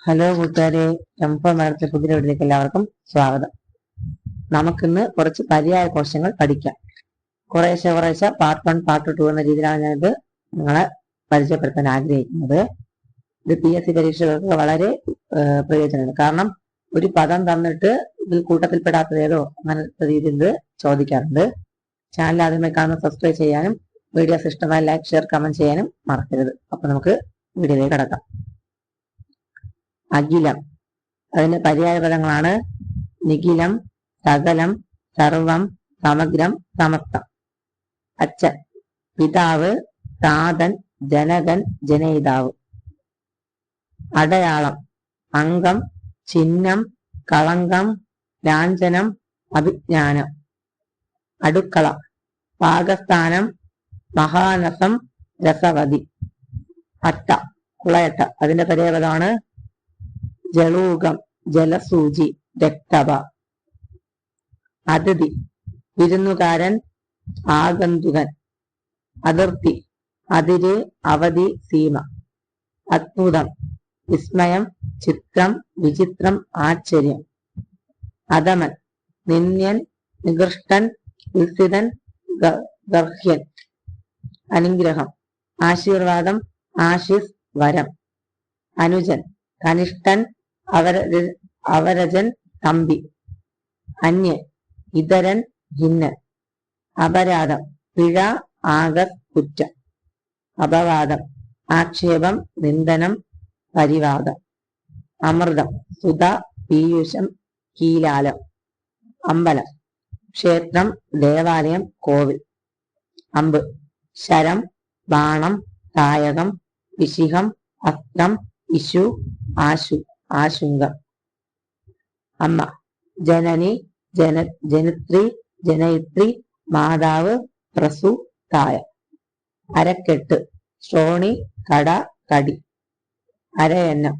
Hello കൂട്ടുകാരെ, empower മാഡത്തിന്റെ പുതിയ വീഡിയോയിലേക്ക് എല്ലാവർക്കും സ്വാഗതം. നമുക്കിന്ന് കുറച്ച് പര്യായ കോശങ്ങൾ പഠിക്കാം. കുറേശ്ശെ പാർട്ട് 1 പാർട്ട് 2 എന്ന രീതിയിലാണ് ഞാനിത് നിങ്ങളെ പരിചയപ്പെടുത്താൻ ആഗ്രഹിക്കുന്നത്. ഇത് PSC പരീക്ഷകൾക്ക് വളരെ പ്രയോജനമാണ്. കാരണം ഒരു പദം തന്നിട്ട് ഇതിൽ കൂട്ടത്തിൽപ്പെടാത്തത് ഏതോ അങ്ങനത്തെ രീതിയിൽ ഇത് ചോദിക്കാറുണ്ട്. ചാനൽ ആദ്യമായി കാണുന്ന സബ്സ്ക്രൈബ് ചെയ്യാനും വീഡിയോസ് ഇഷ്ടമായ ലൈക്ക്, ഷെയർ, കമന്റ് ചെയ്യാനും മറക്കരുത്. അപ്പൊ നമുക്ക് വീഡിയോയിലേക്ക് കടക്കാം. അഖിലം, അതിന്റെ പര്യായ പദങ്ങളാണ് നിഖിലം, സകലം, സർവം, സമഗ്രം, സമസ്തം. അച്ഛൻ, പിതാവ്, താതൻ, ജനകൻ, ജനയിതാവ്. അടയാളം, അംഗം, ചിഹ്നം, കളങ്കം, ലാഞ്ചനം, അഭിജ്ഞാനം. അടുക്കള, പാകസ്ഥാനം, മഹാനസം, രസവതി. അട്ട, കുളയട്ട, അതിന്റെ പര്യായപദമാണ് ജളൂകം, ജലസൂചി, രക്തപ. അതിഥി, വിരുന്നുകാരൻ, ആഗന്തുകൻ. അതിർത്തി, അതിര്, അവധി, സീമ. അത്ഭുതം, വിസ്മയം, ചിത്രം, വിചിത്രം, ആശ്ചര്യം. അധമൻ, നിന്ദ്യൻ, നികൃഷ്ടൻ, ഉത്സിതൻ, ഗർഹ്യൻ. അനുഗ്രഹം, ആശീർവാദം, ആശിസ്, വരം. അനുജൻ, കനിഷ്ഠൻ, അവരജൻ, തമ്പി. അന്യൻ, ഇതരൻ, ഭിന്നൻ. അപരാധം, പിഴ, ആകസ്, കുറ്റം. അപവാദം, ആക്ഷേപം, നിന്ദനം, പരിവാദം. അമൃതം, സുധ, പീയൂഷം, കീലാലം. അമ്പലം, ക്ഷേത്രം, ദേവാലയം, കോവിൽ. അമ്പ്, ശരം, ബാണം, കായകം, വിശിഖം, അസ്ത്രം, ഇശു, ആശു, ആശുങ്കം. അമ്മ, ജനനി, ജനിത്രി, ജനയിത്രി, മാതാവ്, പ്രസു, തായ. അരക്കെട്ട്, ശ്രോണി, കട, കടി. അരയന്നം,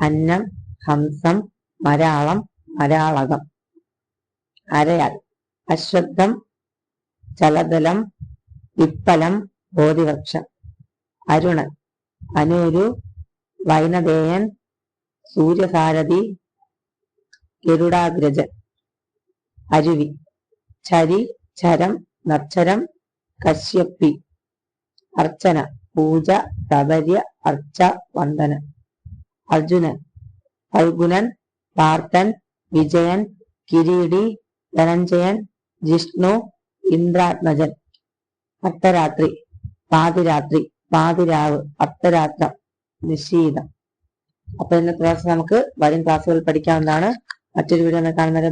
അന്നം, ഹംസം, മരാളം, മരാളകം. അരയാൽ, അശ്വത്ഥം, ചലതലം, വിപ്പലം, ബോധിവൃക്ഷം. അരുണൻ, അനൂരു, വൈനദേയൻ, സൂര്യസാരഥി, ഗരുഡാഗ്രജൻ. അരുവി, ചരി, ചരം, നക്ഷരം, കശ്യപ്പി. അർച്ചന, പൂജ, തപര്യ, അർച്ച, വന്ദന. അർജുനൻ, ഫൽഗുനൻ, പാർത്ഥൻ, വിജയൻ, കിരീടി, ധനഞ്ജയൻ, ജിഷ്ണു, ഇന്ദ്രാത്മജൻ. അർദ്ധരാത്രി, പാതിരാത്രി, പാതിരാവ്, അർദ്ധരാത്രം, നിശീതം. അപ്പൊ ഇന്നത്തെ ക്ലാസ് നമുക്ക് വരും ക്ലാസ്സുകൾ പഠിക്കാവുന്നതാണ്. മറ്റൊരു വീഡിയോ കാണുന്നത്.